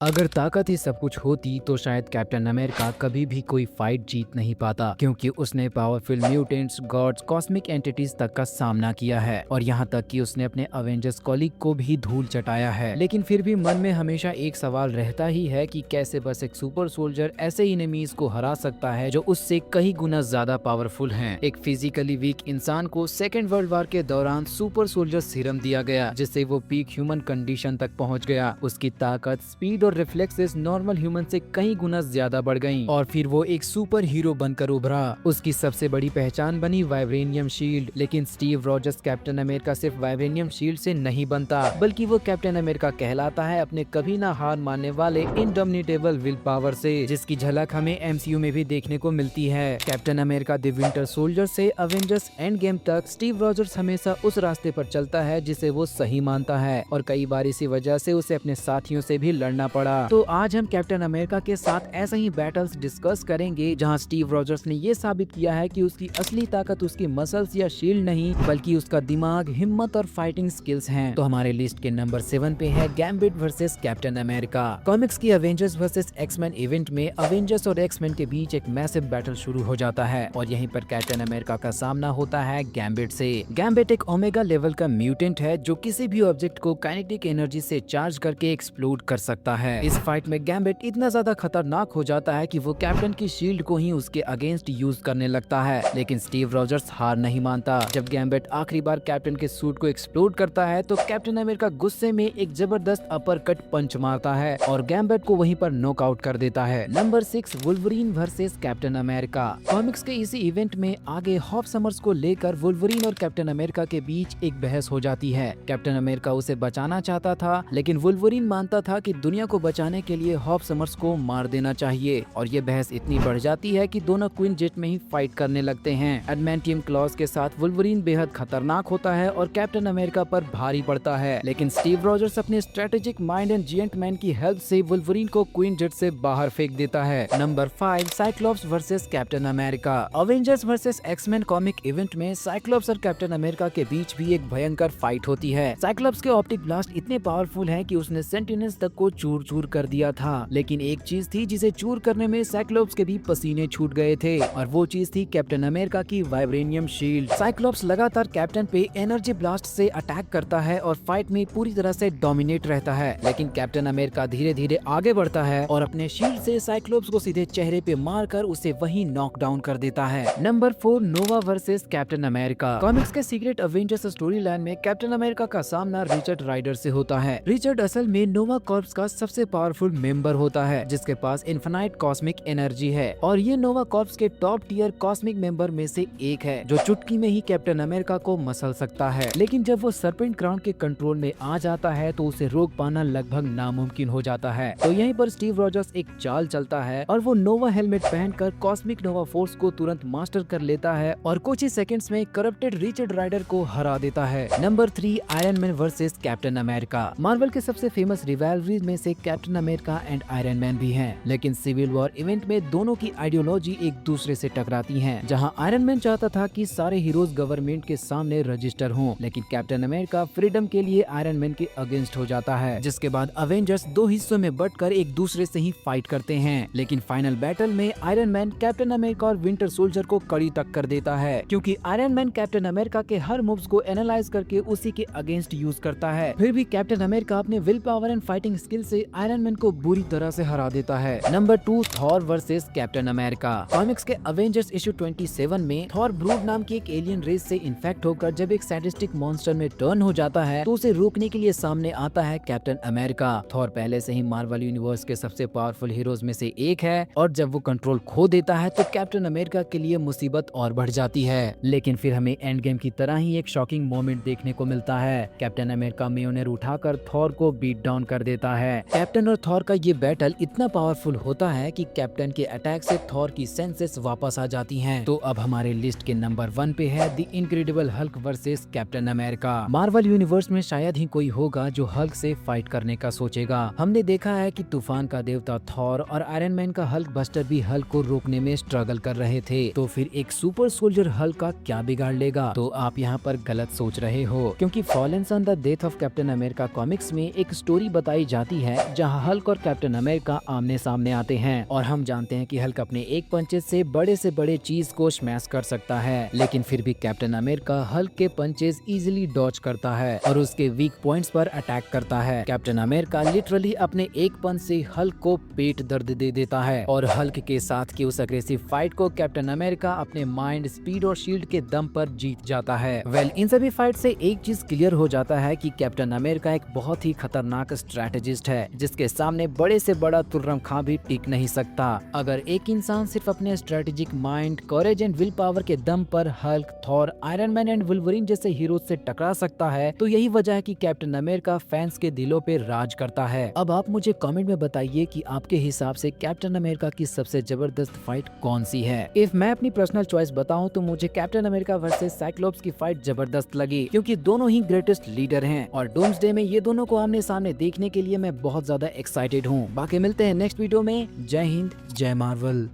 अगर ताकत ही सब कुछ होती तो शायद कैप्टन अमेरिका कभी भी कोई फाइट जीत नहीं पाता, क्योंकि उसने powerful mutants, gods, cosmic entities तक का सामना किया है और यहाँ तक कि उसने अपने अवेंजर्स कॉलीग को भी धूल चटाया है। लेकिन फिर भी मन में हमेशा एक सवाल रहता ही है कि कैसे बस एक सुपर सोल्जर ऐसे इनेमीज को हरा सकता है जो उससे कई गुना ज्यादा पावरफुल हैं। एक फिजिकली वीक इंसान को सेकेंड वर्ल्ड वॉर के दौरान सुपर सोल्जर सीरम दिया गया, जिससे वो पीक ह्यूमन कंडीशन तक पहुँच गया। उसकी ताकत, स्पीड और रिफ्लेक्सेस नॉर्मल ह्यूमन से कई गुना ज्यादा बढ़ गईं और फिर वो एक सुपर हीरो बनकर उभरा। उसकी सबसे बड़ी पहचान बनी वाइब्रेनियम शील्ड। लेकिन स्टीव रॉजर्स कैप्टन अमेरिका सिर्फ वाइब्रेनियम शील्ड से नहीं बनता, बल्कि वो कैप्टन अमेरिका कहलाता है अपने कभी ना हार मानने वाले इनडोमिनेटेबल विल पावर से, जिसकी झलक हमें एमसीयू में भी देखने को मिलती है। Captain America the winter soldier से अवेंजर्स एंड गेम तक स्टीव रॉजर्स हमेशा उस रास्ते पर चलता है जिसे वो सही मानता है, और कई बार इसी वजह से उसे अपने साथियों से भी लड़ना पड़ा। तो आज हम कैप्टन अमेरिका के साथ ऐसे ही बैटल्स डिस्कस करेंगे जहां स्टीव रॉजर्स ने ये साबित किया है कि उसकी असली ताकत उसकी मसल्स या शील्ड नहीं, बल्कि उसका दिमाग, हिम्मत और फाइटिंग स्किल्स हैं। तो हमारे लिस्ट के नंबर 7 पे है gambit versus Captain America. Comics की अवेंजर्स वर्सेस एक्समैन इवेंट में अवेंजर्स और एक्समैन के बीच एक मैसिव बैटल शुरू हो जाता है और यहीं पर कैप्टन अमेरिका का सामना होता है गैम्बिट से। गैम्बिट एक ओमेगा लेवल का म्यूटेंट है जो किसी भी ऑब्जेक्ट को काइनेटिक एनर्जी से चार्ज करके एक्सप्लोड कर सकता है। इस फाइट में गैम्बिट इतना ज्यादा खतरनाक हो जाता है कि वो कैप्टन की शील्ड को ही उसके अगेंस्ट यूज करने लगता है। लेकिन स्टीव रॉजर्स हार नहीं मानता। जब गैम्बिट आखिरी बार कैप्टन के सूट को एक्सप्लोड करता है तो कैप्टन अमेरिका गुस्से में एक जबरदस्त अपर कट पंच मारता है और गैम्बिट को वहीं पर नॉकआउट कर देता है। Number 6 Wolverine versus Captain America. Comics के इसी इवेंट में आगे हॉप समर्स को लेकर वुल्वरीन और कैप्टन अमेरिका के बीच एक बहस हो जाती है। कैप्टन अमेरिका उसे बचाना चाहता था, लेकिन वुल्वरीन मानता था कि दुनिया को बचाने के लिए हॉप समर्स को मार देना चाहिए, और ये बहस इतनी बढ़ जाती है कि दोनों क्वीन जेट में ही फाइट करने लगते हैं। एडमेंटियम क्लॉज के साथ वुल्वरीन बेहद खतरनाक होता है और कैप्टन अमेरिका पर भारी पड़ता है, लेकिन स्टीव रॉजर्स अपने strategic mind and giant man की हेल्प से वुल्वरीन को क्वीन जेट से बाहर फेंक देता है। Number 5 Cyclops versus Captain America. Avengers versus X Men comic event में साइक्लोप्स और कैप्टन अमेरिका के बीच भी एक भयंकर फाइट होती है। साइक्लोप्स के ऑप्टिक ब्लास्ट इतने पावरफुल हैं कि उसने सेंटिनेल्स तक को चूर चूर कर दिया था, लेकिन एक चीज थी जिसे चूर करने में साइक्लोप्स के भी पसीने छूट गए थे, और वो चीज थी कैप्टन अमेरिका की वाइब्रेनियम शील्ड। साइक्लोप्स लगातार कैप्टन पे एनर्जी ब्लास्ट से अटैक करता है और फाइट में पूरी तरह से डोमिनेट रहता है, लेकिन कैप्टन अमेरिका धीरे धीरे आगे बढ़ता है और अपने शील्ड से साइक्लोप्स को सीधे चेहरे पे मारकर उसे वहीं नॉक डाउन कर देता है। नंबर 4 नोवा वर्सेस कैप्टन अमेरिका। कॉमिक्स के सीक्रेट अवेंजर्स स्टोरी लाइन में कैप्टन अमेरिका का सामना रिचर्ड राइडर से होता है। रिचर्ड असल में नोवा कॉर्प्स का सबसे पावरफुल मेंबर होता है, जिसके पास इनफिनाइट कॉस्मिक एनर्जी है, और ये नोवा कॉर्प्स के टॉप टियर कॉस्मिक मेंबर में से एक है जो चुटकी में ही कैप्टन अमेरिका को मसल सकता है। लेकिन जब वो सर्पेंट क्राउन के कंट्रोल में आ जाता है तो उसे रोक पाना लगभग नामुमकिन हो जाता है। तो यहीं पर स्टीव रॉजर्स एक चाल चलता है और वो नोवा हेलमेट पहनकर कॉस्मिक नोवा फोर्स को तुरंत मास्टर कर लेता है और कुछ ही सेकंड्स में करप्टेड रिचर्ड राइडर को हरा देता है। Number 3 iron man versus Captain America. Marvel के सबसे फेमस रिवाइवरीज में से captain America and iron man भी हैं, लेकिन सिविल वॉर इवेंट में दोनों की आइडियोलॉजी एक दूसरे से टकराती हैं। जहां आयरन मैन चाहता था कि सारे हीरोज गवर्नमेंट के सामने रजिस्टर हों, लेकिन कैप्टन अमेरिका फ्रीडम के लिए आयरन मैन के अगेंस्ट हो जाता है, जिसके बाद अवेंजर्स दो हिस्सों में बंटकर एक दूसरे से ही फाइट करते हैं। लेकिन फाइनल बैटल में आयरन मैन कैप्टन अमेरिका और विंटर सोल्जर को कड़ी टक्कर देता है, क्योंकि आयरन मैन कैप्टन अमेरिका के हर मूव्स को एनालाइज करके उसी के अगेंस्ट यूज करता है। फिर भी कैप्टन अमेरिका अपने will power and fighting skill से आयरन मैन को बुरी तरह से हरा देता है। Number 2 Thor versus Captain America. Comics के अवेंजर्स इशू 27 में थॉर ब्रूड नाम की एक एलियन रेस से इन्फेक्ट होकर जब एक सैडिस्टिक मॉन्स्टर में टर्न हो जाता है तो उसे रोकने के लिए सामने आता है कैप्टन अमेरिका। थॉर पहले से ही मार्वल यूनिवर्स के सबसे पावरफुल हीरोज में से एक है, और जब वो कंट्रोल खो देता है तो कैप्टन अमेरिका के लिए मुसीबत और बढ़ जाती है। लेकिन फिर हमें एंड गेम की तरह ही एक शॉकिंग मोमेंट देखने को मिलता है। कैप्टन अमेरिका म्योनेर उठाकर थॉर को बीट डाउन कर देता है। कैप्टन और थॉर का ये बैटल इतना पावरफुल होता है कि कैप्टन के अटैक से थॉर की सेंसेस वापस आ जाती हैं। तो अब हमारे लिस्ट के नंबर 1 पे है the incredible Hulk versus Captain America. Marvel universe में शायद ही कोई होगा जो हल्क से फाइट करने का सोचेगा। हमने देखा है कि तूफान का देवता थॉर और आयरन मैन का हल्क बस्टर भी हल्क को रोकने में स्ट्रगल कर रहे थे, तो फिर एक सुपर सोल्जर हल्क का क्या बिगाड़ लेगा? तो आप यहाँ पर गलत सोच रहे हो, क्योंकि fallen son the death of Captain America comics में एक स्टोरी बताई जाती है जहां हल्क और कैप्टन अमेरिका आमने सामने आते हैं और हम जानते हैं कि हल्क अपने एक पंचेस से बड़े चीज को स्मैश कर सकता है, लेकिन फिर भी कैप्टन अमेरिका हल्क के पंचेस इजीली डॉज करता है और उसके वीक पॉइंट्स पर अटैक करता है। कैप्टन अमेरिका लिटरली अपने एक पंच से हल्क को पेट दर्द दे देता है और हल्क के साथ की उस अग्रेसिव फाइट को कैप्टन अमेरिका अपने माइंड, स्पीड और शील्ड के दम पर जीत जाता है। इन सभी फाइट से एक चीज क्लियर हो जाता है कि कैप्टन अमेरिका एक बहुत ही खतरनाक स्ट्रैटेजिस्ट है, जिसके सामने बड़े से बड़ा तुर्रम खां भी टिक नहीं सकता। अगर एक इंसान सिर्फ अपने strategic mind, courage and will power के दम पर Hulk, Thor, iron man and Wolverine जैसे हीरोज से टकरा सकता है, तो यही वजह है कि कैप्टन अमेरिका फैंस के दिलों पे राज करता है। अब आप मुझे कमेंट में बताइए कि आपके हिसाब से कैप्टन अमेरिका की सबसे जबरदस्त फाइट कौन सी है। इफ मैं अपनी पर्सनल चॉइस बताऊं तो मुझे कैप्टन अमेरिका वर्सेस साइक्लोप्स की फाइट जबरदस्त लगी, क्योंकि दोनों ही ग्रेटेस्ट लीडर हैं और डूम्सडे में ये दोनों को आमने सामने देखने के लिए मैं बहुत ज्यादा एक्साइटेड हूँ। बाकी मिलते हैं नेक्स्ट वीडियो में। जय हिंद, जय मार्वल।